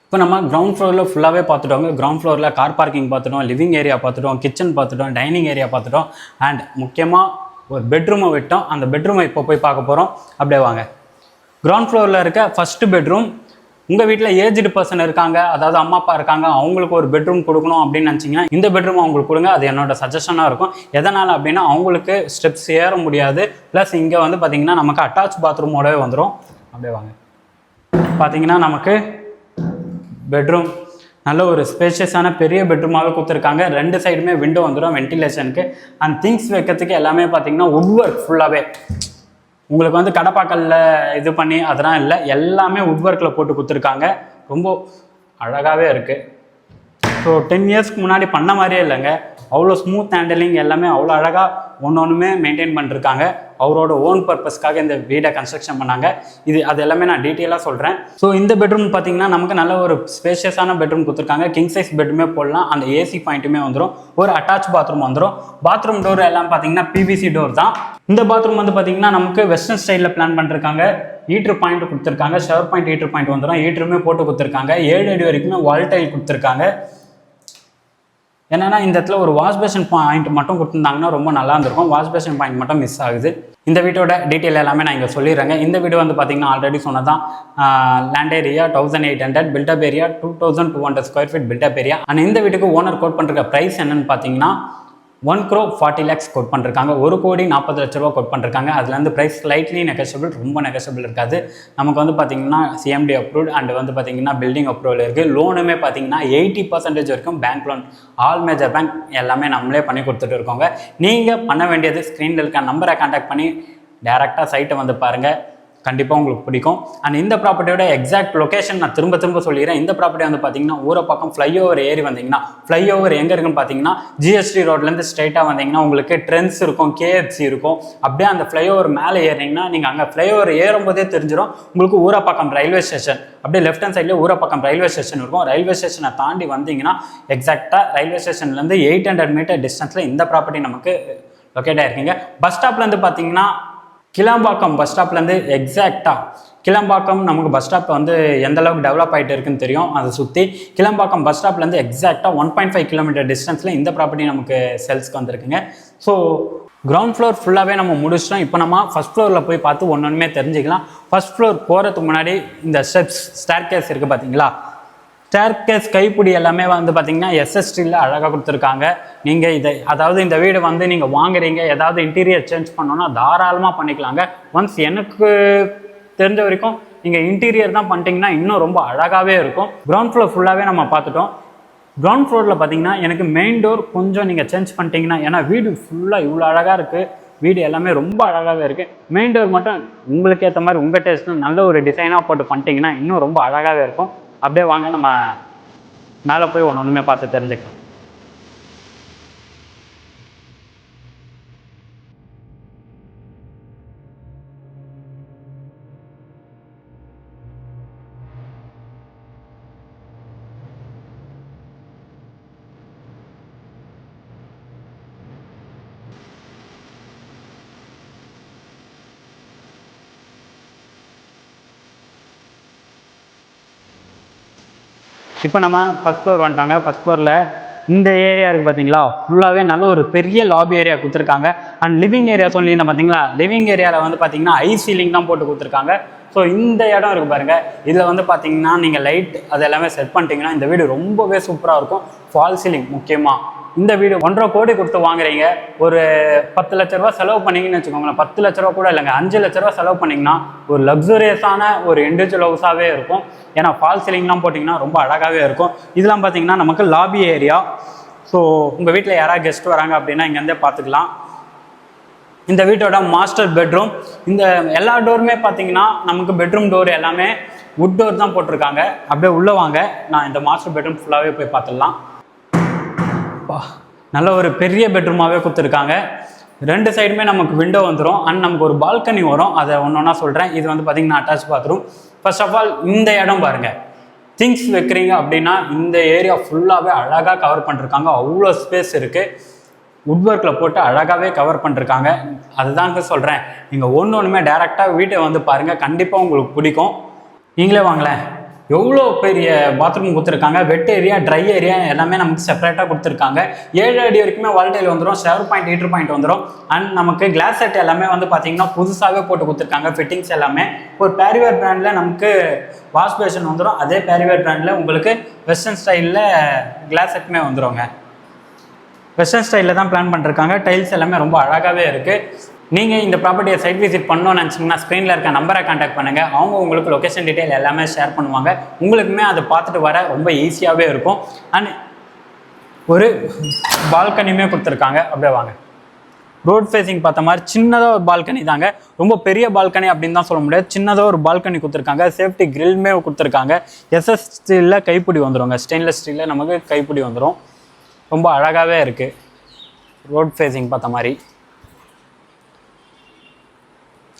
இப்போ நம்ம கிரவுண்ட் ஃப்ளோரில் ஃபுல்லாகவே பார்த்துட்டோங்க. கிரவுண்ட் ஃப்ளோரில் கார் பார்க்கிங் பார்த்துட்டோம், லிவிங் ஏரியா பார்த்துட்டோம், கிச்சன் பார்த்துட்டோம், டைனிங் ஏரியா பார்த்துட்டோம். அண்ட் முக்கியமாக ஒரு பெட்ரூமை விட்டோம். அந்த பெட்ரூமை இப்போ போய் பார்க்க போகிறோம். அப்படியே வாங்க. கிரவுண்ட் ஃப்ளோரில் இருக்க ஃபஸ்ட்டு பெட்ரூம். உங்கள் வீட்டில் ஏஜ்டு பர்சன் இருக்காங்க, அதாவது அம்மா அப்பா இருக்காங்க, அவங்களுக்கு ஒரு பெட்ரூம் கொடுக்கணும் அப்படின்னு நினச்சிங்கன்னா இந்த பெட்ரூம் அவங்களுக்கு கொடுங்க. அது என்னோட சஜஷனாக இருக்கும். எதனால் அப்படின்னா அவங்களுக்கு ஸ்டெப்ஸ் ஏற முடியாது. ப்ளஸ் இங்கே வந்து பார்த்திங்கன்னா நமக்கு அட்டாச் பாத்ரூமோடவே வந்துடும். அப்படியே வாங்க. பார்த்திங்கன்னா நமக்கு பெட்ரூம் நல்ல ஒரு ஸ்பேஷியஸான பெரிய பெட்ரூமாகவே கொடுத்துருக்காங்க. 2 சைடுமே விண்டோ வந்துடும் வென்டிலேஷனுக்கு. அண்ட் திங்ஸ் வைக்கிறதுக்கு எல்லாமே பார்த்திங்கன்னா உட் ஒர்க் ஃபுல்லாகவே உங்களுக்கு வந்து கடப்பாக்கல்ல இது பண்ணி அதெல்லாம் இல்லை, எல்லாமே உட் ஒர்க்கில் போட்டு கொடுத்துருக்காங்க. ரொம்ப அழகாகவே இருக்குது. ஸோ 10 இயர்ஸ்க்கு முன்னாடி பண்ண மாதிரியே இல்லைங்க. அவ்வளோ ஸ்மூத் ஹேண்டலிங், எல்லாமே அவ்வளோ அழகாக ஒன்றுமே மெயின்டைன் பண்ணிருக்காங்க. அவரோட ஓன் பர்பஸ்க்காக இந்த வீடை கன்ஸ்ட்ரக்ஷன் பண்ணாங்க. அது எல்லாமே நான் டீட்டெயிலாக சொல்கிறேன். ஸோ இந்த பெட்ரூம் பார்த்தீங்கன்னா நமக்கு நல்ல ஒரு ஸ்பேஷியஸான பெட்ரூம் கொடுத்துருக்காங்க. கிங் சைஸ் பெட்டுமே போடலாம். அந்த ஏசி பாயிண்ட்டுமே வந்துடும். ஒரு அட்டாச் பாத்ரூம் வந்துடும். பாத்ரூம் டோர் எல்லாம் பார்த்தீங்கன்னா பிவிசி டோர் தான். இந்த பாத்ரூம் வந்து பார்த்தீங்கன்னா நமக்கு வெஸ்டர்ன் ஸ்டைலில் பிளான் பண்ணிருக்காங்க. ஹீட்ரு பாயிண்ட் கொடுத்துருக்காங்க. ஷவர் பாயிண்ட் ஹீட்ரு பாயிண்ட் வந்துடும். ஹீட்டருமே போட்டு கொடுத்துருக்காங்க. 7 அடி வரைக்குமே வால் டைல் கொடுத்துருக்காங்க. என்னன்னா இந்த இடத்துல ஒரு வாஷ் பேஷன் பாயிண்ட் மட்டும் கொடுத்துருந்தாங்கன்னா ரொம்ப நல்லா இருந்திருக்கும். வாஷ் பேஷன் பாயிண்ட் மட்டும் மிஸ் ஆகுது. இந்த வீட்டோட டீட்டெயில் எல்லாமே நான் இங்கே சொல்லிடுறேங்க. இந்த வீடு வந்து பார்த்தீங்கன்னா ஆல்ரெடி சொன்னதான் land area 1800, built up area 2200 square feet built up area. And இந்த வீட்டுக்கு ஓனர் கோட் பண்ணுற ப்ரைஸ் என்னன்னு பார்த்தீங்கன்னா 1,40 lakhs கோட் பண்ணிருக்காங்க. 1,40,00,000 கோட் பண்ணிருக்காங்க. அதுலேருந்து ப்ரைஸ் ஸ்லைட்லி நெகோஷியபிள், ரொம்ப நெகோஷியபிள் இருக்காது. நமக்கு வந்து பார்த்தீங்கன்னா சிஎம்டி அப்ரூவ்ட் அண்ட் வந்து பார்த்தீங்கன்னா பில்டிங் அப்ரூவல் இருக்குது. லோனுமே பார்த்தீங்கன்னா 80% வரைக்கும் bank loan, all major bank எல்லாமே நம்மளே பண்ணி கொடுத்துட்டு இருக்கோங்க. நீங்கள் பண்ண வேண்டியது ஸ்க்ரீனில் இருக்க நம்பரை கான்டாக்ட் பண்ணி டேரெக்டாக சைட்டை வந்து பாருங்கள். கண்டிப்பாக உங்களுக்கு பிடிக்கும். அண்ட் இந்த ப்ராப்பர்ட்டியோட எக்ஸாக்ட் லொக்கேஷன் நான் திரும்ப சொல்லிடுறேன். இந்த ப்ராப்பர்ட்டி வந்து பார்த்தீங்கன்னா ஊரை பக்கம் ஃப்ளைஓவர் ஏறி வந்தீங்கன்னா, ஃப்ளைஓவர் எங்கே இருக்குன்னு பார்த்தீங்கன்னா ஜிஎஸ்டி ரோட்லேருந்து ஸ்ட்ரைட்டாக வந்தீங்கன்னா உங்களுக்கு ட்ரெண்ட்ஸ் இருக்கும், கேஎஃப்சி இருக்கும். அப்படியே அந்த ஃப்ளைஓவர் மேலே ஏறினீங்கன்னா நீங்கள் அங்கே ஃப்ளைஓவர் ஏறும்போதே தெரிஞ்சிடும் உங்களுக்கு ஊரப்பாக்கம் ரயில்வே ஸ்டேஷன். அப்படியே லெஃப்ட் ஹேண்ட் சைடில் ஊரப்பாக்கம் ரயில்வே ஸ்டேஷன் இருக்கும். ரயில்வே ஸ்டேஷனை தாண்டி வந்தீங்கன்னா எக்ஸாக்டாக ரயில்வே ஸ்டேஷன்லேருந்து 800 மீட்டர் டிஸ்டன்ஸில் இந்த ப்ராப்பர்ட்டி நமக்கு லொக்கேட் ஆகிருக்கீங்க. பஸ் ஸ்டாப்லேருந்து பார்த்தீங்கன்னா கிளாம்பாக்கம் பஸ் ஸ்டாப்லேருந்து எக்ஸாக்டாக கிளாம்பாக்கம் நமக்கு பஸ் ஸ்டாப் வந்து எந்த அளவுக்கு டெவலப் ஆகிட்டு இருக்குன்னு தெரியும். அதை சுற்றி கிளாம்பாக்கம் பஸ் ஸ்டாப்லேருந்து எக்ஸாக்டாக 1.5 கிலோமீட்டர் டிஸ்டன்ஸில் இந்த ப்ராப்பர்ட்டி நமக்கு சேல்ஸ்க்கு வந்திருக்குங்க. ஸோ கிரவுண்ட் ஃப்ளோர் ஃபுல்லாகவே நம்ம முடிச்சிட்டோம். இப்போ நம்ம ஃபஸ்ட் ஃப்ளோரில் போய் பார்த்து ஒன்றுமே தெரிஞ்சுக்கலாம். ஃபஸ்ட் ஃப்ளோர் போகிறதுக்கு முன்னாடி இந்த ஸ்டேர் கேஸ் இருக்குது பார்த்தீங்களா, ஸ்டேர் கேஸ் கைப்பிடி எல்லாமே வந்து பார்த்தீங்கன்னா எஸ்எஸ்டியில் அழகாக கொடுத்துருக்காங்க. நீங்கள் அதாவது இந்த வீடு வந்து நீங்கள் வாங்குறீங்க, ஏதாவது இன்டீரியர் சேஞ்ச் பண்ணோன்னா தாராளமாக பண்ணிக்கலாங்க. ஒன்ஸ் எனக்கு தெரிஞ்ச வரைக்கும் நீங்கள் இன்டீரியர் தான் பண்ணிட்டீங்கன்னா இன்னும் ரொம்ப அழகாகவே இருக்கும். கிரவுண்ட் ஃப்ளோர் ஃபுல்லாகவே நம்ம பார்த்துட்டோம். கிரவுண்ட் ஃப்ளோரில் பார்த்தீங்கன்னா எனக்கு மெயின் டோர் கொஞ்சம் நீங்கள் சேஞ்ச் பண்ணிட்டீங்கன்னா, ஏன்னா வீடு ஃபுல்லாக இவ்வளோ அழகாக இருக்குது, வீடு எல்லாமே ரொம்ப அழகாகவே இருக்குது. மெயின் டோர் மட்டும் உங்களுக்கு ஏற்ற மாதிரி உங்கள் டேஸ்ட்டு நல்ல ஒரு டிசைனாக போட்டு பண்ணிட்டீங்கன்னா இன்னும் ரொம்ப அழகாகவே இருக்கும். அப்படியே வாங்க நம்ம மேலே போய் ஒன்றுமே பார்த்து தெரிஞ்சுக்கலாம். இப்போ நம்ம ஃபஸ்ட் ஃப்ளோர் வந்துட்டாங்க. ஃபஸ்ட் ஃப்ளோரில் இந்த ஏரியா இருக்குது பார்த்தீங்களா, ஃபுல்லாகவே நல்ல ஒரு பெரிய லாபி ஏரியா கொடுத்துருக்காங்க. அண்ட் லிவிங் ஏரியா சொல்லியிருந்தேன் பார்த்தீங்களா, லிவிங் ஏரியாவில் வந்து பார்த்தீங்கன்னா ஹை சீலிங் தான் போட்டு கொடுத்துருக்காங்க. ஸோ இந்த இடம் இருக்குது பாருங்கள், இதில் வந்து பார்த்தீங்கன்னா நீங்கள் லைட் அது எல்லாமே செட் பண்ணிட்டீங்கன்னா இந்த வீடு ரொம்பவே சூப்பராக இருக்கும். ஃபால் சீலிங் முக்கியமாக இந்த வீடு 1.5 கோடி கொடுத்து வாங்குறீங்க, ஒரு 10 லட்ச ரூபா செலவு பண்ணிங்கன்னு வச்சுக்கோங்களேன். 10 லட்ச ரூபா கூட இல்லைங்க, 5 லட்ச ரூபா செலவு பண்ணிங்கன்னா ஒரு லக்ஸுரியஸான ஒரு இண்டிவிஜுவல் ஹவுஸாகவே இருக்கும். ஏன்னா ஃபால் சீலிங்லாம் போட்டிங்கன்னா ரொம்ப அழகாகவே இருக்கும். இதெல்லாம் பார்த்தீங்கன்னா நமக்கு லாபி ஏரியா. ஸோ உங்கள் வீட்டில் யாராவது கெஸ்ட் வராங்க அப்படின்னா இங்கேருந்தே பார்த்துக்கலாம். இந்த வீட்டோட மாஸ்டர் பெட்ரூம். இந்த எல்லா டோருமே பார்த்தீங்கன்னா நமக்கு பெட்ரூம் டோர் எல்லாமே வுட் டோர் தான் போட்டிருக்காங்க. அப்படியே உள்ளே வாங்க, நான் இந்த மாஸ்டர் பெட்ரூம் ஃபுல்லாகவே போய் பார்த்துடலாம். நல்ல ஒரு பெரிய பெட்ரூமாகவே கொடுத்துருக்காங்க. 2 சைடுமே நமக்கு விண்டோ வந்துடும். அண்ட் நமக்கு ஒரு பால்கனி வரும், அதை ஒன்றா சொல்கிறேன். இது வந்து பார்த்திங்கன்னா attach bathroom. First of all இந்த இடம் பாருங்கள், திங்ஸ் வைக்கிறீங்க அப்படின்னா இந்த ஏரியா ஃபுல்லாகவே அழகாக கவர் பண்ணிருக்காங்க. அவ்வளோ ஸ்பேஸ் இருக்குது. வுட் ஒர்க்கில் போட்டு அழகாகவே கவர் பண்ணிருக்காங்க. அதுதாங்க சொல்கிறேன், நீங்கள் ஒன்றுமே டேரெக்டாக வீட்டை வந்து பாருங்கள், கண்டிப்பாக உங்களுக்கு பிடிக்கும். நீங்களே வாங்களேன், எவ்வளோ பெரிய பாத்ரூம் கொடுத்துருக்காங்க. வெட் ஏரியா, ட்ரை ஏரியா எல்லாமே நமக்கு செப்பரேட்டாக கொடுத்துருக்காங்க. 7 அடி வரைக்குமே வால்டைல் வந்துடும், ஷவர் பாயிண்ட், ஹீட்டர் பாயிண்ட் வந்துடும். அண்ட் நமக்கு கிளாஸ் செட் எல்லாமே வந்து பார்த்தீங்கன்னா புதுசாகவே போட்டு கொடுத்துருக்காங்க. ஃபிட்டிங்ஸ் எல்லாமே ஒரு பேரிவேர் பிராண்டில் நமக்கு வாஷ் பேஷன் வந்துடும். அதே பேரிவேர் பிராண்டில் உங்களுக்கு வெஸ்டர்ன் ஸ்டைலில் கிளாஸ் செட்டுமே வந்துடுங்க. வெஸ்டர்ன் ஸ்டைலில் தான் பிளான் பண்ணிருக்காங்க. டைல்ஸ் எல்லாமே ரொம்ப அழகாகவே இருக்குது. நீங்கள் இந்த ப்ராப்பர்ட்டியை சைட் விசிட் பண்ணணும்னு நினச்சிங்கன்னா ஸ்க்ரீனில் இருக்க நம்பரை கான்டாக்ட் பண்ணுங்கள். அவங்க உங்களுக்கு லொக்கேஷன் டீட்டெயில் எல்லாமே ஷேர் பண்ணுவாங்க. உங்களுக்குமே அதை பார்த்துட்டு வர ரொம்ப ஈஸியாகவே இருக்கும். அண்ட் ஒரு பால்கனியுமே கொடுத்துருக்காங்க. அப்படியே வாங்க, ரோட் ஃபேஸிங் பார்த்த மாதிரி சின்னதாக ஒரு பால்கனி தாங்க. ரொம்ப பெரிய பால்கனி அப்படின்னு தான் சொல்ல முடியாது, சின்னதாக ஒரு பால்கனி கொடுத்துருக்காங்க. சேஃப்டி கிரில்மே கொடுத்துருக்காங்க. எஸ்எஸ் ஸ்டீலில் கைப்பிடி வந்துடுங்க, ஸ்டெயின்லெஸ் ஸ்டீலில் நமக்கு கைப்பிடி வந்துடும். ரொம்ப அழகாகவே இருக்குது. ரோட் ஃபேஸிங் பார்த்த மாதிரி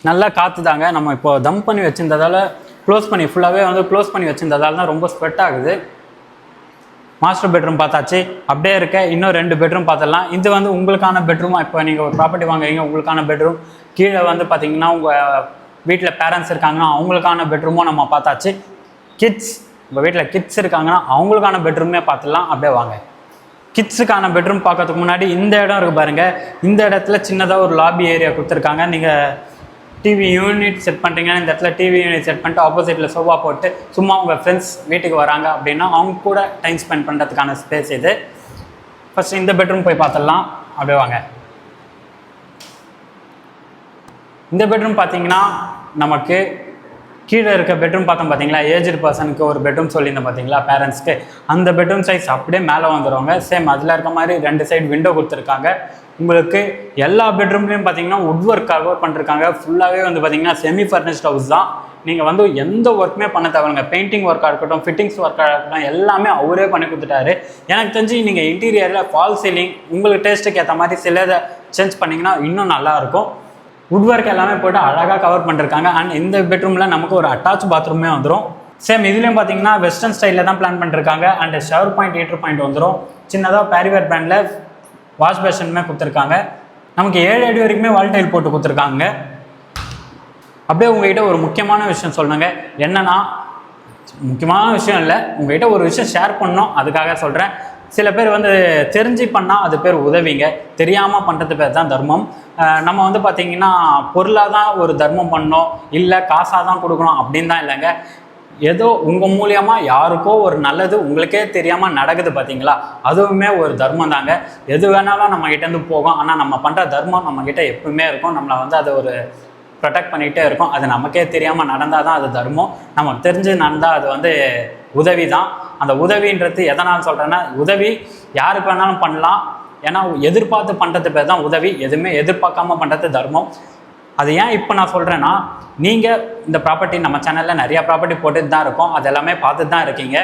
நல்லா காற்று தாங்க. நம்ம இப்போ தம் பண்ணி வச்சுருந்ததால் க்ளோஸ் பண்ணி ஃபுல்லாகவே வந்து க்ளோஸ் பண்ணி வச்சுருந்ததால் தான் ரொம்ப ஸ்வெட் ஆகுது. மாஸ்டர் பெட்ரூம் பார்த்தாச்சு. அப்படியே இருக்க இன்னும் 2 பெட்ரூம் பார்த்துடலாம். இது வந்து உங்களுக்கான பெட்ரூமாக, இப்போ நீங்கள் ஒரு ப்ராப்பர்ட்டி வாங்குறீங்க உங்களுக்கான பெட்ரூம். கீழே வந்து பார்த்திங்கன்னா உங்கள் வீட்டில் பேரண்ட்ஸ் இருக்காங்கன்னா அவங்களுக்கான பெட்ரூமும் நம்ம பார்த்தாச்சு. கிட்ஸ், உங்கள் வீட்டில் கிட்ஸ் இருக்காங்கன்னா அவங்களுக்கான பெட்ரூமே பார்த்துடலாம். அப்படியே வாங்க. கிட்ஸுக்கான பெட்ரூம் பார்க்கறதுக்கு முன்னாடி இந்த இடம் இருக்குது பாருங்கள். இந்த இடத்துல சின்னதாக ஒரு லாபி ஏரியா கொடுத்துருக்காங்க. நீங்கள் டிவி யூனிட் செட் பண்ணுறீங்கன்னா இந்த இடத்துல டிவி யூனிட் செட் பண்ணிட்டு ஆப்போசிட்டில் சோஃபா போட்டு சும்மா உங்கள் ஃப்ரெண்ட்ஸ் வீட்டுக்கு வராங்க அப்படின்னா அவங்க கூட டைம் ஸ்பெண்ட் பண்ணுறதுக்கான ஸ்பேஸ் இது. ஃபஸ்ட்டு இந்த பெட்ரூம் போய் பார்த்துடலாம். அப்படியே வாங்க. இந்த பெட்ரூம் பார்த்தீங்கன்னா நமக்கு கீழே இருக்க பெட்ரூம் பார்த்தோம் பார்த்தீங்களா, ஏஜ்டு பர்சனுக்கு ஒரு பெட்ரூம் சொல்லியிருந்தேன் பார்த்தீங்களா பேரண்ட்ஸ்க்கு, அந்த பெட்ரூம் சைஸ் அப்படியே மேலே வந்துடுவாங்க. சேம் அதில் இருக்க மாதிரி 2 சைடு விண்டோ கொடுத்துருக்காங்க. உங்களுக்கு எல்லா பெட்ரூம்லேயும் பார்த்தீங்கன்னா வுட் ஒர்க் கவர் பண்ணிருக்காங்க. ஃபுல்லாகவே வந்து பார்த்தீங்கன்னா செமி ஃபர்னிஷ்ட் ஹவுஸ் தான். நீங்கள் வந்து எந்த ஒர்க்குமே பண்ண தேவைங்க. பெயிண்டிங் ஒர்க்காக இருக்கட்டும், ஃபிட்டிங்ஸ் ஒர்க்காக இருக்கட்டும், எல்லாமே அவரே பண்ணி கொடுத்துட்டாரு. எனக்கு தெரிஞ்சு நீங்கள் இன்டீரியரில் ஃபால் சீலிங் உங்களுக்கு டேஸ்ட்டுக்கு ஏற்ற மாதிரி சிலதை சேஞ்ச் பண்ணிங்கன்னா இன்னும் நல்லாயிருக்கும். வுட் ஒர்க் எல்லாமே போட்டு அழகாக கவர் பண்ணிருக்காங்க. அண்ட் இந்த பெட்ரூமில் நமக்கு ஒரு அட்டாச் பாத்ரூமே வந்துடும். சேம் இதுலேயும் பார்த்தீங்கன்னா வெஸ்டர்ன் ஸ்டைலில் தான் பிளான் பண்ணிருக்காங்க. And shower point, heater point வந்துடும். சின்னதாக பேரிவேர் பிராண்டில் வாஷ் பேஷனுமே கொடுத்துருக்காங்க. நமக்கு 7 அடி வரைக்குமே வால் டைல் போட்டு கொடுத்துருக்காங்க. அப்படியே உங்ககிட்ட ஒரு முக்கியமான விஷயம் சொல்லுங்க. என்னன்னா, முக்கியமான விஷயம் இல்லை, உங்ககிட்ட ஒரு விஷயம் ஷேர் பண்ணோம், அதுக்காக சொல்கிறேன். சில பேர் வந்து தெரிஞ்சு பண்ணால் அது பேர் உதவிங்க, தெரியாமல் பண்ணுறது பேர் தான் தர்மம். நம்ம வந்து பார்த்திங்கன்னா பொருளாக தான் ஒரு தர்மம் பண்ணோம், இல்லை காசாக தான் கொடுக்கணும் அப்படின்னு தான் இல்லைங்க. ஏதோ உங்கள் மூலியமாக யாருக்கோ ஒரு நல்லது உங்களுக்கே தெரியாமல் நடக்குது பார்த்தீங்களா, அதுவுமே ஒரு தர்மம் தாங்க. எது வேணாலும் நம்மக்கிட்டேருந்து போகும், ஆனால் நம்ம பண்ணுற தர்மம் நம்மக்கிட்ட எப்பவுமே இருக்கும். நம்மளை வந்து அதை ஒரு ப்ரொடெக்ட் பண்ணிகிட்டே இருக்கும். அது நமக்கே தெரியாமல் நடந்தால் தான் அது தர்மம், நமக்கு தெரிஞ்சு நடந்தால் அது வந்து உதவி தான். அந்த உதவின்றது எதனால் சொல்கிறேன்னா, உதவி யாருக்கு வேணாலும் பண்ணலாம். ஏன்னா எதிர்பார்த்து பண்ணுறது பேர் தான் உதவி, எதுவுமே எதிர்பார்க்காம பண்ணுறது தர்மம். அது ஏன் இப்போ நான் சொல்கிறேன்னா, நீங்கள் இந்த ப்ராப்பர்ட்டி நம்ம சேனலில் நிறையா ப்ராப்பர்ட்டி போட்டுட்டு தான் இருக்கோம், அது எல்லாமே பார்த்துட்டு தான் இருக்கீங்க.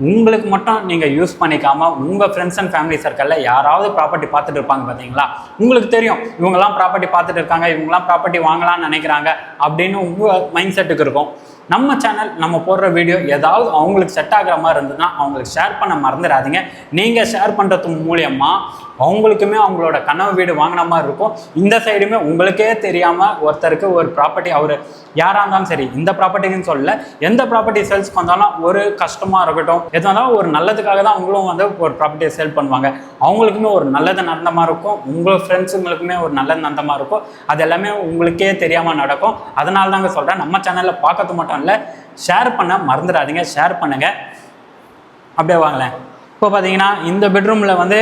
உங்களுக்கு மட்டும் நீங்கள் யூஸ் பண்ணிக்காமல் உங்கள் ஃப்ரெண்ட்ஸ் அண்ட் ஃபேமிலி சர்க்கிளில் யாராவது ப்ராப்பர்ட்டி பார்த்துட்டு இருப்பாங்க பார்த்தீங்களா, உங்களுக்கு தெரியும் இவங்கெல்லாம் ப்ராப்பர்ட்டி பார்த்துட்டு இருக்காங்க, இவங்கெல்லாம் ப்ராப்பர்ட்டி வாங்கலாம்னு நினைக்கிறாங்க அப்படின்னு உங்கள் மைண்ட் செட்டுக்கு இருக்கும். நம்ம சேனல் நம்ம போடுற வீடியோ ஏதாவது அவங்களுக்கு செட் ஆகிற மாதிரி இருந்ததுன்னா அவங்களுக்கு ஷேர் பண்ண மறந்துடாதீங்க. நீங்கள் ஷேர் பண்ணுறது மூலியமாக அவங்களுக்குமே அவங்களோட கனவு வீடு வாங்கின மாதிரி இருக்கும். இந்த சைடுமே உங்களுக்கே தெரியாமல் ஒருத்தருக்கு ஒரு ப்ராப்பர்ட்டி, அவர் யாராக இருந்தாலும் சரி, இந்த ப்ராப்பர்ட்டின்னு சொல்லல, எந்த ப்ராப்பர்ட்டி சேல்ஸ்க்கு வந்தாலும் ஒரு கஷ்டமாக இருக்கட்டும், எது வந்தாலும் ஒரு நல்லதுக்காக தான் அவங்களும் வந்து ஒரு ப்ராப்பர்ட்டியை சேல் பண்ணுவாங்க. அவங்களுக்குமே ஒரு நல்லது நடந்த மாதிரி இருக்கும், உங்கள் ஃப்ரெண்ட்ஸுங்களுக்குமே ஒரு நல்லது நடந்த மாதிரி இருக்கும். அது எல்லாமே உங்களுக்கே தெரியாமல் நடக்கும். அதனால தாங்க சொல்கிறேன், நம்ம சேனலில் பார்க்கறது மட்டும் இல்லை, ஷேர் பண்ண மறந்துடாதீங்க, ஷேர் பண்ணுங்கள். அப்படியே வாங்களேன். இப்போ பார்த்தீங்கன்னா இந்த பெட்ரூமில் வந்து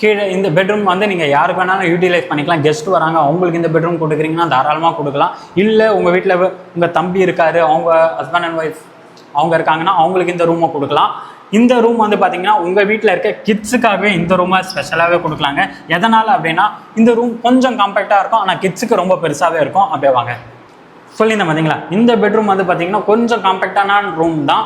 கீழே இந்த பெட்ரூம் வந்து நீங்கள் யாருக்கு வேணாலும் யூட்டிலைஸ் பண்ணிக்கலாம். கெஸ்ட் வராங்க, அவங்களுக்கு இந்த பெட்ரூம் கொடுக்குறீங்கன்னா தாராளமாக கொடுக்கலாம். இல்லை உங்கள் வீட்டில் உங்கள் தம்பி இருக்கார், அவங்க ஹஸ்பண்ட் அண்ட் ஒய்ஃப் அவங்க இருக்காங்கன்னா அவங்களுக்கு இந்த ரூமை கொடுக்கலாம். இந்த ரூம் வந்து பார்த்தீங்கன்னா உங்கள் வீட்டில் இருக்க கிட்ஸுக்காகவே இந்த ரூமை ஸ்பெஷலாகவே கொடுக்கலாங்க. எதனால் அப்படின்னா இந்த ரூம் கொஞ்சம் காம்பேக்டாக இருக்கும், ஆனால் கிட்ஸுக்கு ரொம்ப பெருசாகவே இருக்கும். அப்படியே வாங்க சொல்லியிருந்தேன் பார்த்தீங்களா. இந்த பெட்ரூம் வந்து பார்த்தீங்கன்னா கொஞ்சம் காம்பேக்டான ரூம் தான்,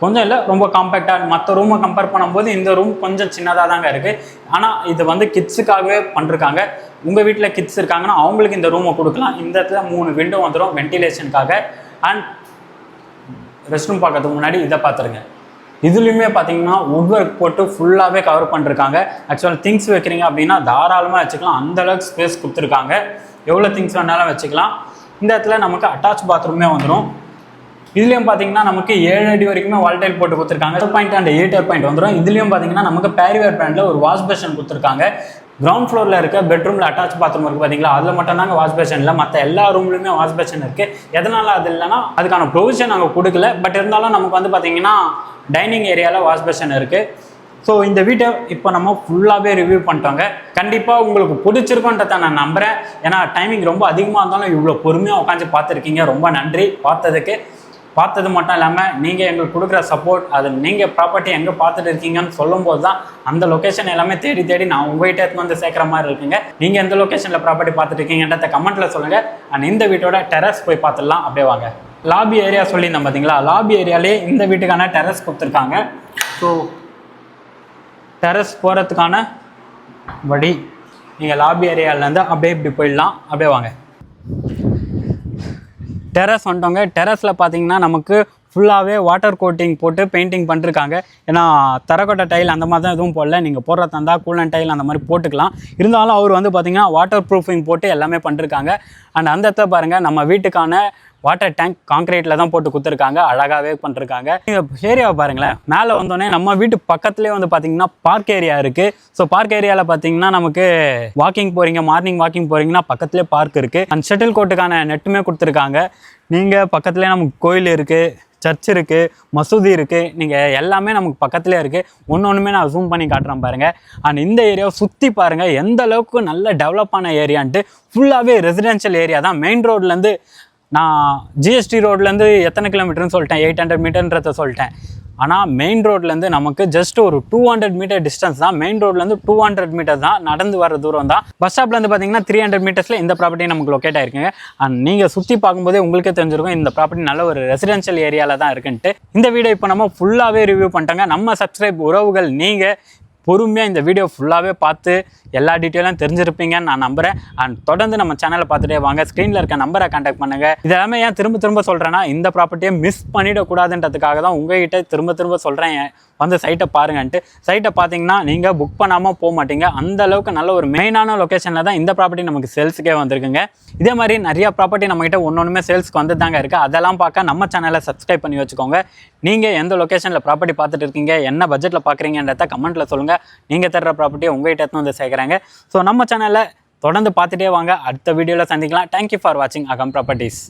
கொஞ்சம் இல்லை ரொம்ப காம்பேக்டாக. மற்ற ரூமை கம்பேர் பண்ணும்போது இந்த ரூம் கொஞ்சம் சின்னதாக தாங்க இருக்குது. ஆனால் இது வந்து கிட்ஸுக்காகவே பண்ணிருக்காங்க. உங்கள் வீட்டில் கிட்ஸ் இருக்காங்கன்னா அவங்களுக்கு இந்த ரூமை கொடுக்கலாம். இந்த இடத்துல 3 விண்டோ வந்துடும் வென்டிலேஷனுக்காக. அண்ட் ரெஸ்ட் ரூம் பார்க்கறதுக்கு முன்னாடி இதை பார்த்துருங்க. இதுலேயுமே பார்த்தீங்கன்னா வுட் ஒர்க் போட்டு ஃபுல்லாகவே கவர் பண்ணிருக்காங்க. ஆக்சுவலாக திங்ஸ் வைக்கிறீங்க அப்படின்னா தாராளமாக வச்சுக்கலாம், அந்தளவுக்கு ஸ்பேஸ் கொடுத்துருக்காங்க. எவ்வளோ திங்ஸ் வேணாலும் வச்சுக்கலாம். இந்த இடத்துல நமக்கு அட்டாச் பாத்ரூமே வந்துடும். இதுலேயும் பார்த்தீங்கன்னா நமக்கு 7 அடி வரைக்குமே வால்டைல் போட்டு கொடுத்துருக்காங்க. 7 அண்ட் 8 பாயிண்ட் வந்துடும். இதுலேயும் பார்த்தீங்கன்னா நமக்கு பேரிவேர் பிராண்டில் ஒரு வாஷ் பேஷன் கொடுத்துருக்காங்க. கிரவுண்ட் ஃப்ளோரில் இருக்க பெட்ரூமில் அட்டாச் பாத்ரூம் இருக்குது பார்த்தீங்களா, அதில் மட்டும் தாங்க வாஷ் பேஷன் இல்லை, மற்ற எல்லா ரூம்லையுமே வாஷ் பேஷன் இருக்குது. எதனால் அது இல்லைன்னா அதுக்கான ப்ரொவிஷன் நாங்கள் கொடுக்கல. பட் இருந்தாலும் நமக்கு வந்து பார்த்தீங்கன்னா டைனிங் ஏரியாவில் வாஷ் பேஷன் இருக்குது. ஸோ இந்த வீட்டை இப்போ நம்ம ஃபுல்லாகவே ரிவ்யூ பண்ணிட்டோங்க. கண்டிப்பாக உங்களுக்கு பிடிச்சிருக்கோன்றதை நான் நம்புகிறேன். ஏன்னா டைமிங் ரொம்ப அதிகமாக இருந்தாலும் இவ்வளோ பொறுமையாக உட்காந்து பார்த்துருக்கீங்க. ரொம்ப நன்றி பார்த்ததுக்கு. பார்த்தது மட்டும் இல்லாமல் நீங்கள் எங்களுக்கு கொடுக்குற சப்போர்ட், அது நீங்கள் ப்ராப்பர்ட்டி எங்கே பார்த்துட்டு இருக்கீங்கன்னு சொல்லும்போது தான் அந்த லொக்கேஷன் எல்லாமே தேடி தேடி நான் உங்கள்கிட்ட எடுத்து வந்து சேர்க்குற மாதிரி இருக்குங்க. நீங்கள் எந்த லொக்கேஷனில் ப்ராப்பர்ட்டி பார்த்துட்டு இருக்கீங்கன்றத கமெண்ட்டில் சொல்லுங்கள். அண்ட் இந்த வீட்டோட டெரஸ் போய் பார்த்துடலாம். அப்படியே வாங்க. லாபி ஏரியா சொல்லியிருந்தேன் பார்த்தீங்களா, லாபி ஏரியாலே இந்த வீட்டுக்கான டெரஸ் கொடுத்துருக்காங்க. ஸோ டெரஸ் போகிறதுக்கான வழி நீங்கள் லாபி ஏரியாவிலேருந்து அப்படியே இப்படி போயிடலாம். அப்படியே வாங்க. டெரஸ் வந்துட்டோங்க. டெரஸில் பார்த்தீங்கன்னா நமக்கு ஃபுல்லாகவே வாட்டர் கோட்டிங் போட்டு பெயிண்டிங் பண்ணிருக்காங்க. ஏன்னா தரக்கொட்டை டைல் அந்த மாதிரி தான் எதுவும் போடல, நீங்கள் போடுற தந்தா கூலன் டைல் அந்த மாதிரி போட்டுக்கலாம். இருந்தாலும் அவர் வந்து பார்த்திங்கன்னா வாட்டர் ப்ரூஃபிங் போட்டு எல்லாமே பண்ணிருக்காங்க. அண்ட் அந்த இடத்த பாருங்கள், நம்ம வீட்டுக்கான வாட்டர் டேங்க் கான்க்ரீட்டில் தான் போட்டு கொடுத்துருக்காங்க, அழகாகவே பண்ணிருக்காங்க. நீங்கள் ஏரியாவை பாருங்களேன், மேலே வந்தோடனே நம்ம வீட்டு பக்கத்துலேயே வந்து பார்த்திங்கன்னா பார்க் ஏரியா இருக்குது. ஸோ பார்க் ஏரியாவில் பார்த்தீங்கன்னா நமக்கு வாக்கிங் போகிறீங்க, மார்னிங் வாக்கிங் போகிறீங்கன்னா பக்கத்துலேயே பார்க் இருக்குது. அண்ட் ஷட்டில் கோர்ட்டுக்கான நெட்டுமே கொடுத்துருக்காங்க. நீங்கள் பக்கத்துலேயே நமக்கு கோயில் இருக்குது, சர்ச் இருக்குது, மசூதி இருக்குது, நீங்கள் எல்லாமே நமக்கு பக்கத்துலேயே இருக்குது. ஒன்றுமே நான் ஜூம் பண்ணி காட்டுறேன் பாருங்கள். அண்ட் இந்த ஏரியாவை சுற்றி பாருங்கள் எந்த அளவுக்கு நல்ல டெவலப் ஆன ஏரியான்ட்டு. ஃபுல்லாகவே ரெசிடென்ஷியல் ஏரியா தான். மெயின் ரோட்லேருந்து நான் ஜிஎஸ்டி ரோட்லேருந்து எத்தனை கிலோமீட்டர்னு சொல்லிட்டேன், 800 மீட்டர்ன்றதை சொல்லிட்டேன். ஆனால் மெயின் ரோட்லேருந்து நமக்கு ஜஸ்ட் ஒரு 200 மீட்டர் டிஸ்டன்ஸ் தான். மெயின் ரோட்லேருந்து 200 மீட்டர் தான், நடந்து வர தூரம் தான். பஸ் ஸ்டாப்லேருந்து பார்த்தீங்கன்னா 300 மீட்டர்ஸில் இந்த ப்ராப்பர்ட்டி நமக்கு லொக்கேட் ஆயிருக்குங்க. அண்ட் நீங்கள் சுற்றி பார்க்கும்போதே உங்களுக்கே தெரிஞ்சிருக்கும் இந்த ப்ராப்பர்ட்டி நல்ல ஒரு ரெசிடென்ஷியல் ஏரியாவில் தான் இருக்குன்ட்டு. இந்த வீடியோ இப்போ நம்ம ஃபுல்லாகவே ரிவ்யூ பண்ணிட்டாங்க. நம்ம சப்ஸ்கிரைப் உறவுகள் நீங்கள் பொறுமையாக இந்த வீடியோ ஃபுல்லாகவே பார்த்து எல்லா டீட்டெயிலும் தெரிஞ்சிருப்பீங்கன்னு நான் நம்புகிறேன். அண்ட் தொடர்ந்து நம்ம சேனலை பார்த்துட்டே வாங்க. ஸ்க்ரீனில் இருக்க நம்பரை கான்டாக்ட் பண்ணுங்கள். இதெல்லாமே ஏன் திரும்ப சொல்கிறேன்னா, இந்த ப்ராப்பர்ட்டியை மிஸ் பண்ணிடக்கூடாதுன்றதுக்காக தான் உங்கள்கிட்ட திரும்ப சொல்கிறேன், வந்து சைட்டை பாருங்கன்ட்டு. சைட்டை பார்த்தீங்கன்னா நீங்கள் புக் பண்ணாமல் போக மாட்டீங்க. அந்த அளவுக்கு நல்ல ஒரு மெயினான லொக்கேஷனில் தான் இந்த ப்ராப்பர்ட்டி நமக்கு சேல்ஸுக்கே வந்திருக்குங்க. இதே மாதிரி நிறையா ப்ராப்பர்ட்டி நம்மகிட்ட ஒன்றுமே சேல்ஸ்க்கு வந்து தாங்க இருக்குது. அதெல்லாம் பார்க்க நம்ம சேனலை சப்ஸ்கிரைப் பண்ணி வச்சுக்கோங்க. நீங்கள் எந்த லொக்கேஷனில் ப்ராப்பர்ட்டி பார்த்துட்டு இருக்கீங்க, என்ன பட்ஜெட்டில் பார்க்குறீங்கன்றத கமெண்ட்டில் சொல்லுங்கள். நீங்கள் தர்ற ப்ராப்பர்ட்டியை உங்கள்கிட்ட எடுத்து வந்து சேர்க்குறாங்க. ஸோ நம்ம சேனலை தொடர்ந்து பார்த்துட்டே வாங்க. அடுத்த வீடியோவில் சந்திக்கலாம். தேங்க்யூ ஃபார் வாட்சிங் அகம் ப்ராப்பர்ட்டிஸ்.